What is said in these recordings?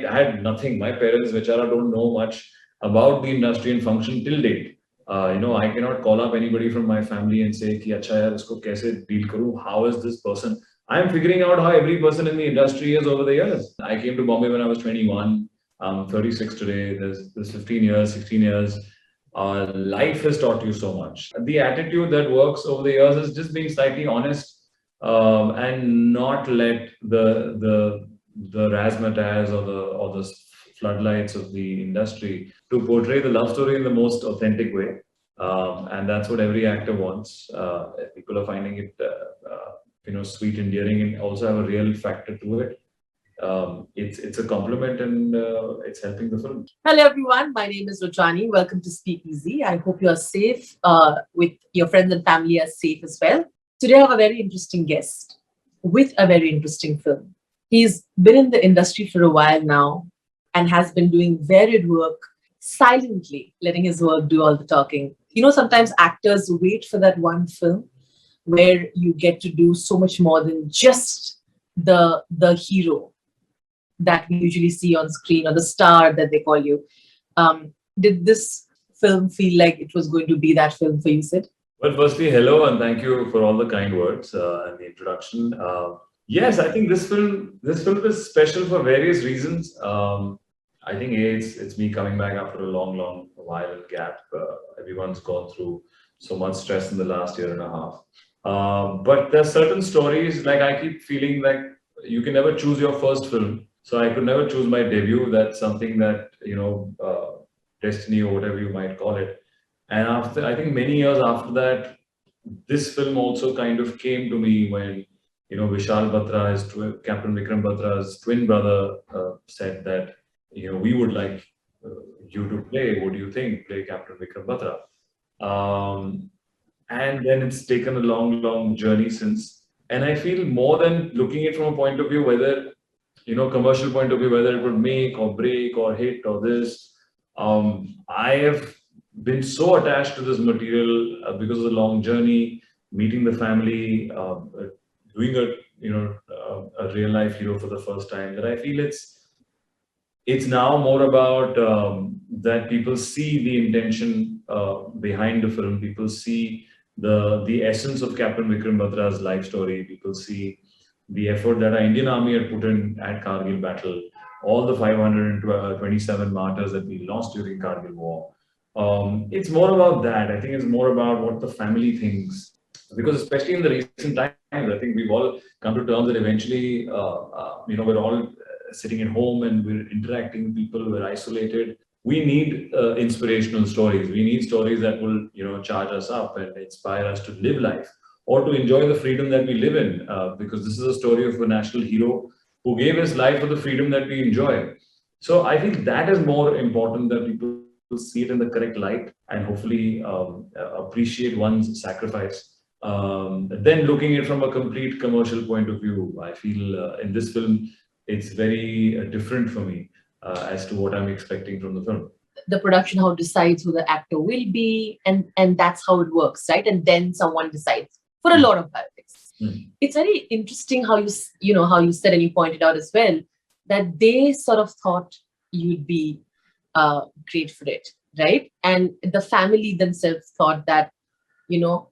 had nothing. My parents, Vichara, don't know much about the industry and function till date. I cannot call up anybody from my family and say, "Ki acha yaar, isko kaise deal karu? How is this person?" I am figuring out how every person in the industry is over the years. I came to Bombay when I was 21. I'm 36 today. There's 15 years, 16 years. Life has taught you so much. The attitude that works over the years is just being slightly honest, and not let the razzmatazz or the floodlights of the industry to portray the love story in the most authentic way. And that's what every actor wants. People are finding it, sweet, endearing, and also have a real factor to it. It's a compliment, and it's helping the film. Hello, everyone. My name is Rudrani. Welcome to Speak Easy. I hope you are safe, with your friends and family are safe as well. Today, I have a very interesting guest with a very interesting film. He's been in the industry for a while now and has been doing varied work silently, letting his work do all the talking. Sometimes actors wait for that one film where you get to do so much more than just the hero that we usually see on screen, or the star that they call you. Did this film feel like it was going to be that film for you, Sid? Well, firstly, hello, and thank you for all the kind words and the introduction. Yes, I think this film is special for various reasons. I think it's me coming back after a long while and gap. Everyone's gone through so much stress in the last year and a half. But there's certain stories, like I keep feeling like you can never choose your first film. So I could never choose my debut. That's something that, destiny or whatever you might call it. And after, I think many years after that, this film also kind of came to me when, Vishal Batra, Captain Vikram Batra's twin brother, said that, we would like you to play. What do you think? Play Captain Vikram Batra. And then it's taken a long journey since. And I feel more than looking at it from a point of view, whether, commercial point of view, whether it would make or break or hit or this, I have been so attached to this material because of the long journey, meeting the family, doing a real life hero for the first time, that I feel it's now more about that people see the intention behind the film. People see the essence of Captain Vikram Batra's life story. People see the effort that our Indian Army had put in at Kargil battle, all the 527 martyrs that we lost during Kargil war. It's more about that. I think it's more about what the family thinks, because especially in the recent times, I think we've all come to terms that eventually, we're all sitting at home and we're interacting with people, we're isolated. We need inspirational stories. We need stories that will, charge us up and inspire us to live life or to enjoy the freedom that we live in. Because this is a story of a national hero who gave his life for the freedom that we enjoy. So I think that is more important, that people see it in the correct light and hopefully appreciate one's sacrifice. Then looking at it from a complete commercial point of view, I feel in this film, it's very different for me as to what I'm expecting from the film. The production house decides who the actor will be, and that's how it works, right? And then someone decides for a lot of biopics. It's very interesting how how you said, and you pointed out as well, that they sort of thought you'd be great for it, right? And the family themselves thought that,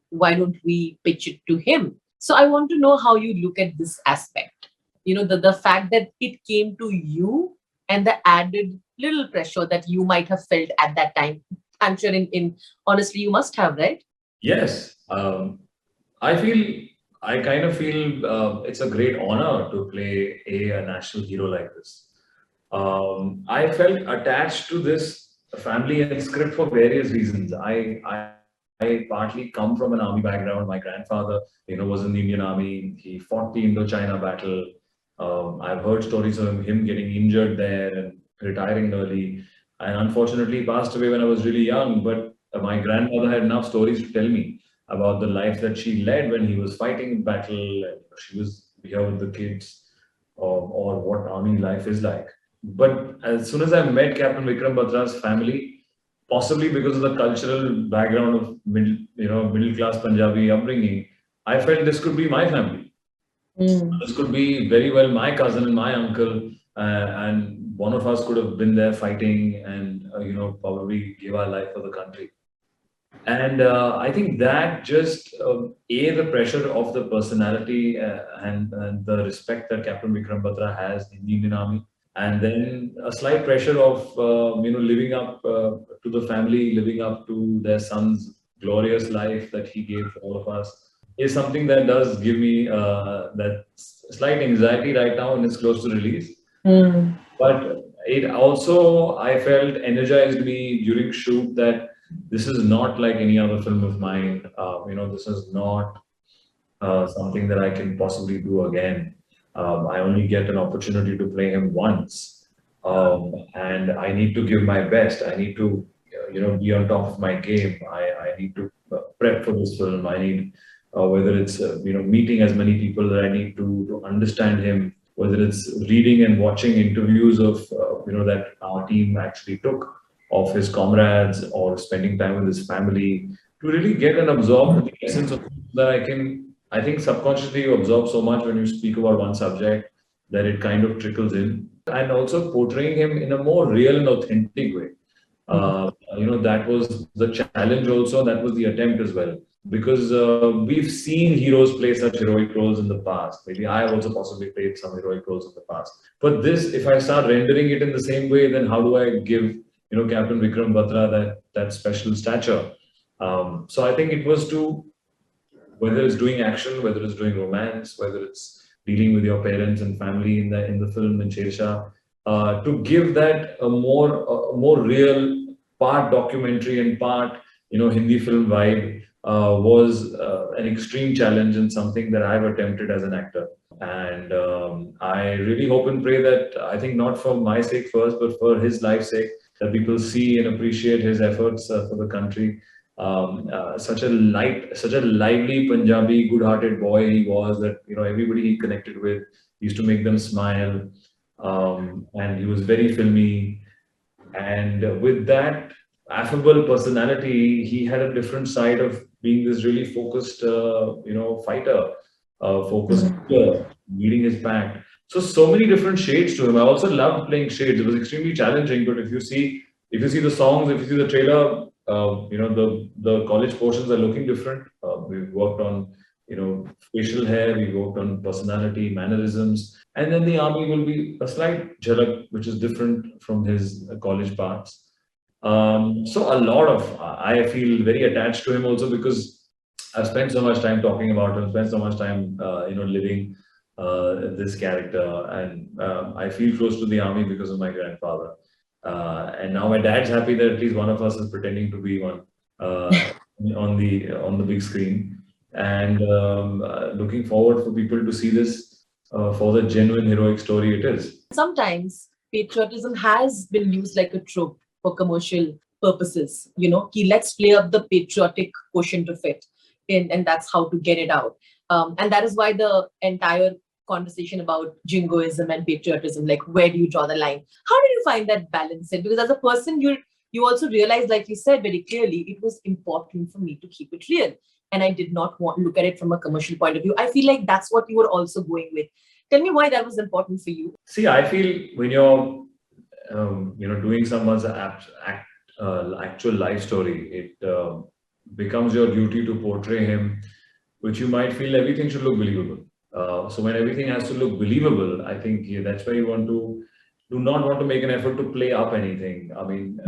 why don't we pitch it to him? So I want to know how you look at this aspect. The fact that it came to you and the added little pressure that you might have felt at that time. I'm sure in honestly, you must have, right? Yes. I kind of feel it's a great honor to play a national hero like this. I felt attached to this family and script for various reasons. I partly come from an army background. My grandfather, was in the Indian Army. He fought the Indo-China battle. I've heard stories of him getting injured there and retiring early. And unfortunately, he passed away when I was really young. But my grandmother had enough stories to tell me about the life that she led when he was fighting in battle. And she was here with the kids, or what army life is like. But as soon as I met Captain Vikram Batra's family, possibly because of the cultural background of middle class Punjabi upbringing, I felt this could be my family. This could be very well my cousin and my uncle, and one of us could have been there fighting and, probably gave our life for the country. And I think that just the pressure of the personality and the respect that Captain Vikram Batra has in the Indian Army, and then a slight pressure of living up to the family, living up to their son's glorious life that he gave for all of us, is something that does give me that slight anxiety right now, and it's close to release. But it also, I felt, energized me during shoot that this is not like any other film of mine. This is not something that I can possibly do again. I only get an opportunity to play him once, and I need to give my best. I need to, be on top of my game. I need to prep for this film. I need, whether it's meeting as many people that I need to understand him, whether it's reading and watching interviews of that our team actually took of his comrades, or spending time with his family, to really get and absorb the essence of that. I think subconsciously you absorb so much when you speak about one subject that it kind of trickles in, and also portraying him in a more real and authentic way. That was the challenge also, that was the attempt as well. Because we've seen heroes play such heroic roles in the past. Maybe I have also possibly played some heroic roles in the past. But this, if I start rendering it in the same way, then how do I give Captain Vikram Batra that special stature? So I think it was to, whether it's doing action, whether it's doing romance, whether it's dealing with your parents and family in the film in Shershaah, to give that a more real, part documentary and part Hindi film vibe, was an extreme challenge, and something that I've attempted as an actor. And I really hope and pray that, I think not for my sake first, but for his life's sake, that people see and appreciate his efforts for the country. Such a lively Punjabi, good-hearted boy he was, that everybody he connected with used to make them smile, and he was very filmy. And with that affable personality, he had a different side of being this really focused, fighter, focused leader, leading his pack. So many different shades to him. I also loved playing shades. It was extremely challenging. But if you see the songs, if you see the trailer, the college portions are looking different. We've worked on facial hair, we worked on personality, mannerisms, and then the army will be a slight jhalak, which is different from his college parts. So a lot of, I feel very attached to him also, because I've spent so much time talking about him, spent so much time, living this character, and I feel close to the army because of my grandfather. And now my dad's happy that at least one of us is pretending to be one on the big screen, and looking forward for people to see this for the genuine heroic story it is. Sometimes patriotism has been used like a trope for commercial purposes. Let's play up the patriotic quotient of it, and that's how to get it out. And that is why the entire conversation about jingoism and patriotism, like where do you draw the line? How did you find that balance? Because as a person, you also realize, like you said very clearly, it was important for me to keep it real, and I did not want to look at it from a commercial point of view. I feel like that's what you were also going with. Tell me why that was important for you. See, I feel when you're doing someone's actual life story, it becomes your duty to portray him, which you might feel everything should look believable. So when everything has to look believable, I think that's where you do not want to make an effort to play up anything. I mean,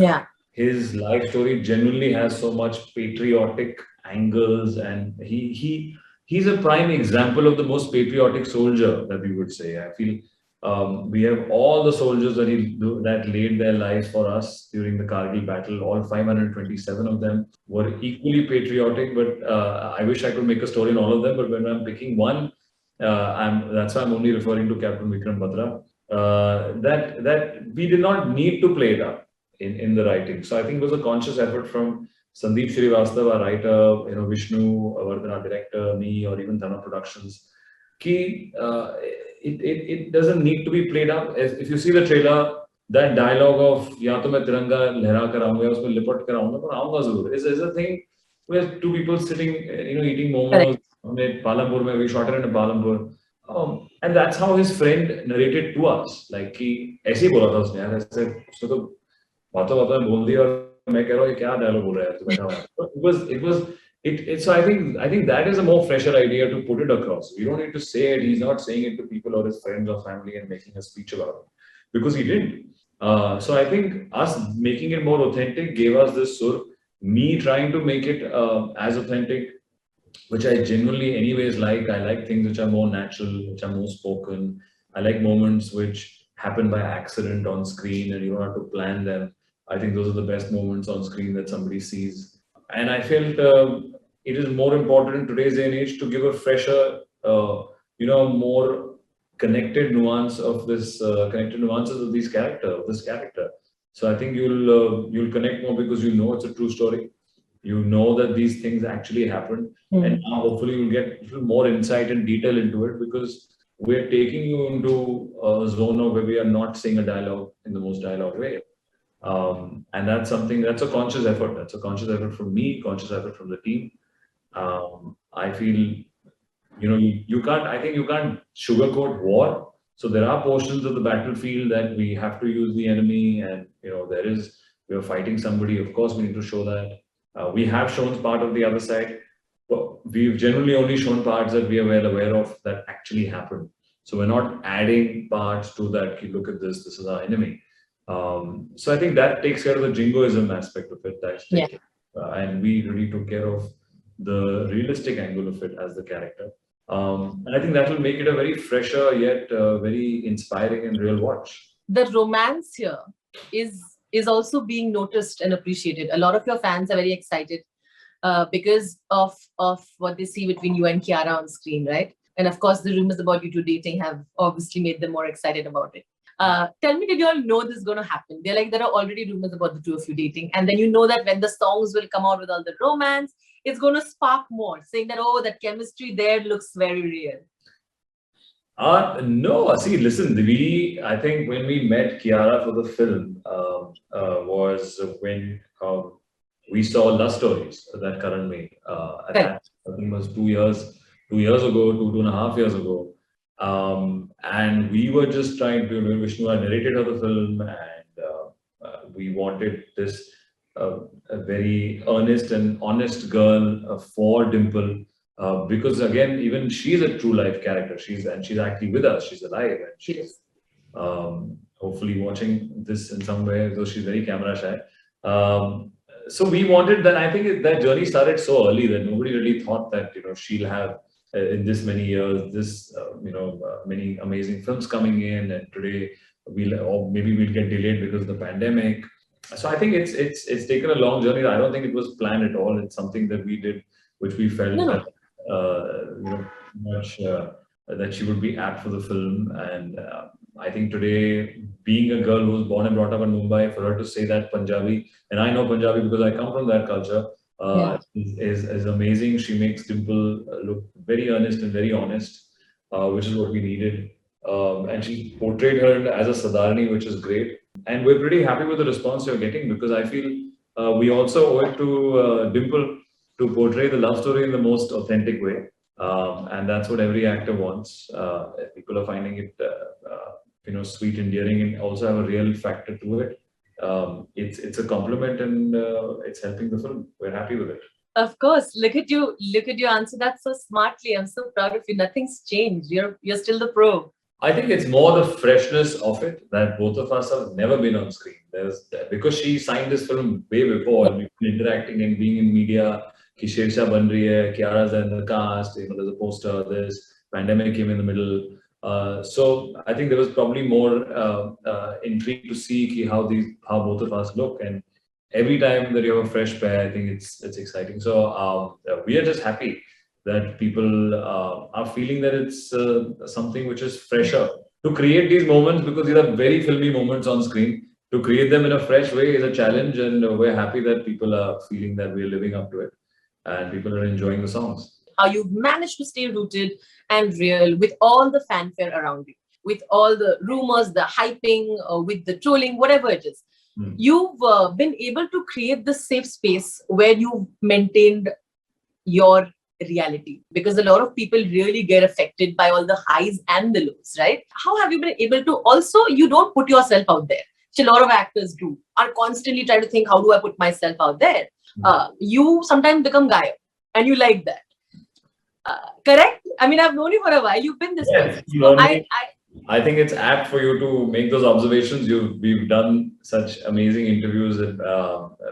his life story genuinely has so much patriotic angles, and he's a prime example of the most patriotic soldier that we would say. I feel we have all the soldiers that laid their lives for us during the Kargil battle. All 527 of them were equally patriotic. But I wish I could make a story on all of them. But when I'm picking one, that's why I'm only referring to Captain Vikram Batra. That we did not need to play it up in the writing. So I think it was a conscious effort from Sandeep Srivastava, our writer, Vishnu, Vardhana, director, me, or even Thana Productions. It doesn't need to be played up. If you see the trailer, that dialogue of "Ya to main tiranga lehra kar aunga, usme lipat kar aunga, par aunga zarur" is a thing where two people sitting, eating momos. Palampur, we shot it in Palampur. And that's how his friend narrated to us. Like he ऐसे ही बोला था उसने यार ऐसे उसने तो बातों बातों में बोल दिया और मैं कह रहा हूँ ये क्या dialogue बोल रहा है तू बैठा हुआ है. So it so I think that is a more fresher idea to put it across. We don't need to say it. He's not saying it to people or his friends or family and making a speech about it because he didn't. So I think us making it more authentic gave us this sort. Me trying to make it as authentic, which I genuinely anyways like. I like things which are more natural, which are more spoken. I like moments which happen by accident on screen and you don't have to plan them. I think those are the best moments on screen that somebody sees. And I felt it is more important in today's day and age to give a fresher, more connected nuance of this, connected nuances of this character. So I think you'll connect more because you know it's a true story. You know that these things actually happened, and now hopefully you'll get a little more insight and detail into it because we're taking you into a zone of where we are not saying a dialogue in the most dialogue way. And that's something that's a conscious effort. That's a conscious effort from me, conscious effort from the team. I feel you can't. I think you can't sugarcoat war. So there are portions of the battlefield that we have to use the enemy, and we are fighting somebody. Of course, we need to show that. We have shown part of the other side, but we've generally only shown parts that we are well aware of that actually happened. So we're not adding parts to that. "Okay, look at this. This is our enemy." So I think that takes care of the jingoism aspect of it. And we really took care of the realistic angle of it as the character. And I think that will make it a very fresher yet very inspiring and real watch. The romance here is also being noticed and appreciated. A lot of your fans are very excited because of what they see between you and Kiara on screen, right? And of course, the rumors about you two dating have obviously made them more excited about it. Tell me, did you all know this is going to happen? They're like, there are already rumors about the two of you dating. And then you know that when the songs will come out with all the romance, it's going to spark more, saying that, oh, that chemistry there looks very real. No, see, listen, I think when we met Kiara for the film was when we saw Love Stories that Karan made. I think it was 2 years ago, 2.5 years ago. And we were just trying to, Vishnu had narrated of the film and we wanted this a very earnest and honest girl for Dimple. Because again, even she's a true life character. She's actually with us. She's alive, and she's hopefully watching this in some way. Though she's very camera shy. So we wanted that. I think that journey started so early that nobody really thought that she'll have in this many years many amazing films coming in, and today maybe we'll get delayed because of the pandemic. So I think it's taken a long journey. I don't think it was planned at all. It's something that we did, which we felt that she would be apt for the film. And I think today, being a girl who was born and brought up in Mumbai, for her to say that Punjabi, and I know Punjabi because I come from that culture, is amazing. She makes Dimple look very earnest and very honest, which is what we needed. And she portrayed her as a Sadarni, which is great. And we're pretty happy with the response you're getting because I feel we also owe it to Dimple to portray the love story in the most authentic way. And that's what every actor wants. People are finding it, sweet, endearing, and also have a real factor to it. It's a compliment and it's helping the film. We're happy with it. Of course, look at you answer that so smartly. I'm so proud of you. Nothing's changed. You're still the pro. I think it's more the freshness of it that both of us have never been on screen. Because she signed this film way before, and we've been interacting and being in media. Ki Shershaah ban rahi hai, Kiara's in the cast. There's a poster. This pandemic came in the middle. So I think there was probably more intrigue to see how both of us look. And every time that you have a fresh pair, I think it's exciting. So we are just happy that people are feeling that it's something which is fresher. To create these moments, because these are very filmy moments on screen, to create them in a fresh way is a challenge, and we're happy that people are feeling that we're living up to it and people are enjoying the songs. How you've managed to stay rooted and real with all the fanfare around you, with all the rumors, the hyping, with the trolling, whatever it is. You've been able to create this safe space where you've maintained your reality? Because a lot of people really get affected by all the highs and the lows, right? How have you been able to also, you don't put yourself out there, which a lot of actors do, are constantly trying to think, how do I put myself out there? You sometimes become Gaia and you like that. Correct? I mean, I've known you for a while. You've been this person. So I think it's apt for you to make those observations. We've done such amazing interviews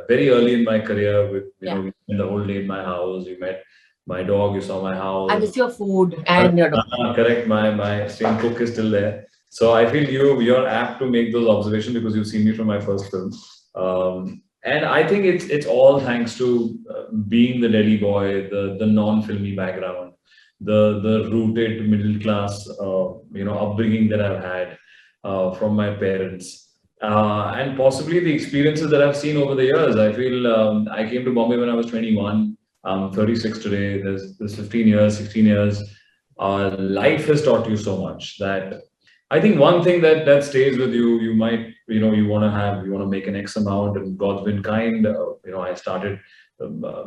very early in my career. With we spent the whole day in my house. You met my dog. You saw my house. I miss your food and your dog. Correct. My same cook is still there. So I feel you're apt to make those observations because you've seen me from my first film. And I think it's all thanks to being the Delhi boy, the non-filmy background, the rooted middle class, upbringing that I've had from my parents, and possibly the experiences that I've seen over the years. I feel I came to Bombay when I was 21. I'm 36 today. There's 15 years, 16 years. Life has taught you so much that I think one thing that stays with you, you might, you want to make an X amount, and God's been kind. I started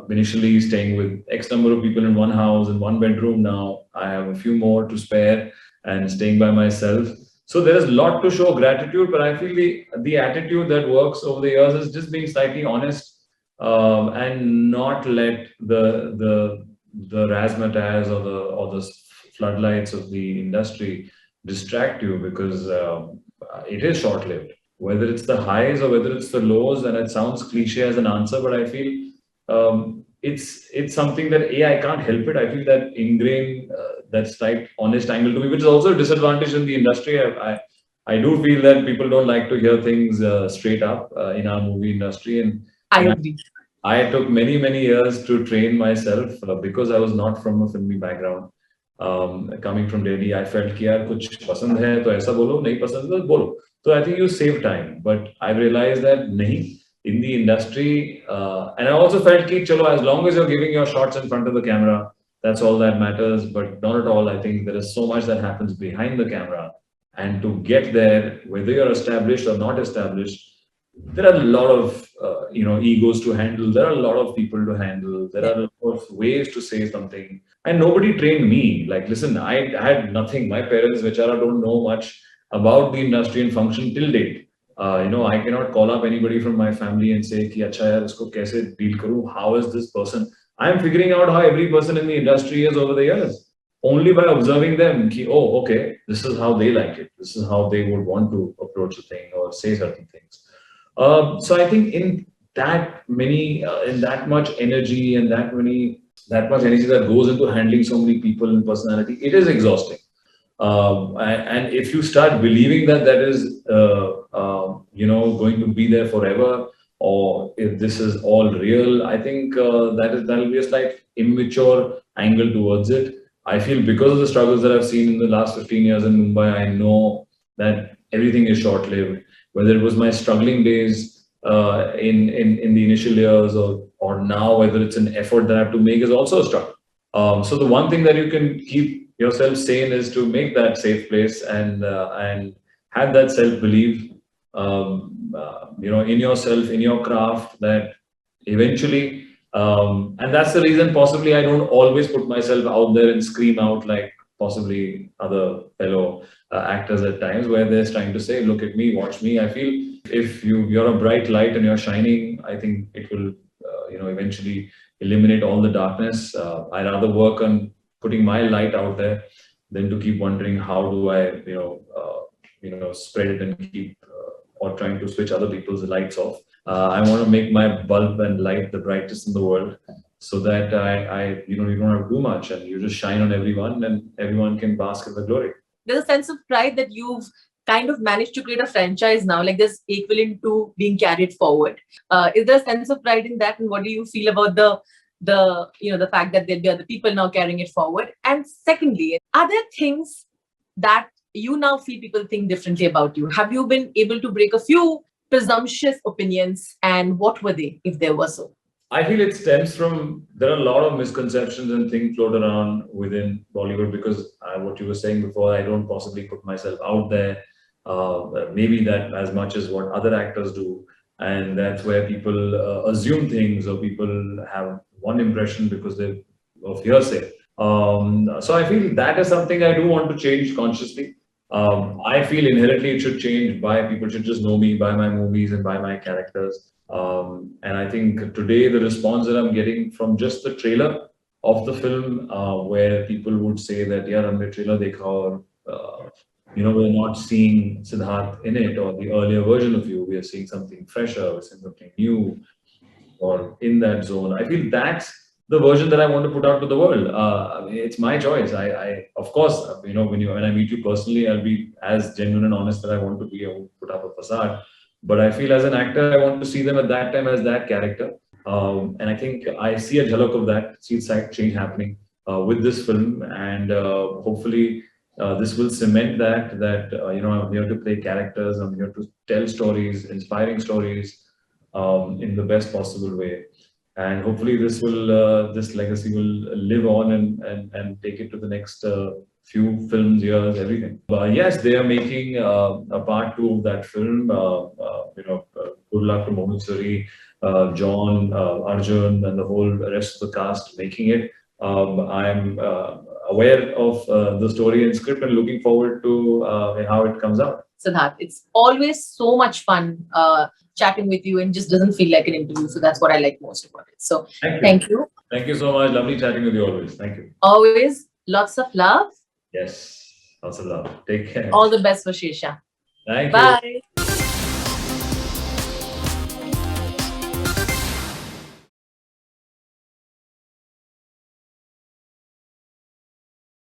initially staying with X number of people in one house, in one bedroom. Now I have a few more to spare and staying by myself. So there is a lot to show gratitude, but I feel the attitude that works over the years is just being slightly honest, and not let the razzmatazz or the floodlights of the industry distract you, because it is short-lived. Whether it's the highs or whether it's the lows, and it sounds cliche as an answer, but I feel it's something that I can't help it. I feel that ingrained that slight honest angle to me, which is also a disadvantage in the industry. I do feel that people don't like to hear things straight up in our movie industry, and I agree. I took many years to train myself because I was not from a filmy background. Coming from Delhi, I felt कि यार कुछ पसंद है तो ऐसा बोलो, नहीं पसंद तो बोलो. So I think you save time, but I realized that nahi, in the industry, and I also felt कि चलो, as long as you're giving your shots in front of the camera, that's all that matters. But not at all. I think there is so much that happens behind the camera, and to get there, whether you're established or not established, there are a lot of egos to handle. There are a lot of people to handle. There are a lot of ways to say something, and nobody trained me. Like, listen, I had nothing. My parents, Vichara, don't know much about the industry and function till date. I cannot call up anybody from my family and say कि अच्छा यार इसको कैसे deal करूँ? How is this person? I am figuring out how every person in the industry is over the years, only by observing them. Ki, oh, okay, this is how they like it. This is how they would want to approach a thing or say certain things. So I think in that much energy and that much energy that goes into handling so many people and personality, it is exhausting. And if you start believing that is going to be there forever, or if this is all real, I think that'll be a slight immature angle towards it. I feel because of the struggles that I've seen in the last 15 years in Mumbai, I know that everything is short-lived. Whether it was my struggling days in the initial years, or now, whether it's an effort that I have to make, is also a struggle. So the one thing that you can keep yourself sane is to make that safe place and have that self-belief, in yourself, in your craft, that eventually, and that's the reason possibly I don't always put myself out there and scream out like possibly other fellow actors at times, where they're trying to say, look at me, watch me. I feel if you're a bright light and you're shining, I think it will eventually eliminate all the darkness. I rather work on putting my light out there than to keep wondering how do I spread it and keep or trying to switch other people's lights off. I want to make my bulb and light the brightest in the world, so that you don't have to do much and you just shine on everyone and everyone can bask in the glory. There's a sense of pride that you've kind of managed to create a franchise now, like there's equivalent to being carried forward. Is there a sense of pride in that, and what do you feel about the fact that there are the people now carrying it forward? And secondly, are there things that you now feel people think differently about you? Have you been able to break a few presumptuous opinions, and what were they, if there were so? I feel it stems from, there are a lot of misconceptions and things float around within Bollywood, because what you were saying before, I don't possibly put myself out there, maybe that as much as what other actors do. And that's where people assume things, or people have one impression because they've hearsay. So I feel that is something I do want to change consciously. I feel inherently it should change by people should just know me by my movies and by my characters. And I think today the response that I'm getting from just the trailer of the film, where people would say that, yeah, हमने trailer देखा और we're not seeing Sidharth in it or the earlier version of you. We are seeing something fresher, we're seeing something new, or in that zone. I feel that's the version that I want to put out to the world. I mean, it's my choice. Of course, when I meet you personally, I'll be as genuine and honest that I want to be. I won't put up a facade. But I feel as an actor, I want to see them at that time as that character. And I think I see a jhalak of that, see slight change happening with this film, and hopefully this will cement that I'm here to play characters. I'm here to tell stories, inspiring stories, in the best possible way. And hopefully this legacy will live on and take it to the next few films, years, everything. Yes, they are making a part two of that film. Good luck to Mohammed Suri, John, Arjun, and the whole rest of the cast making it. I'm aware of the story and script and looking forward to how it comes out. Sidharth, it's always so much fun chatting with you and just doesn't feel like an interview. So that's what I like most about it. So thank you. Thank you so much. Lovely chatting with you always. Thank you. Always lots of love. Yes. Lots of love. Take care. All the best for Shershaah. Thank you. Bye.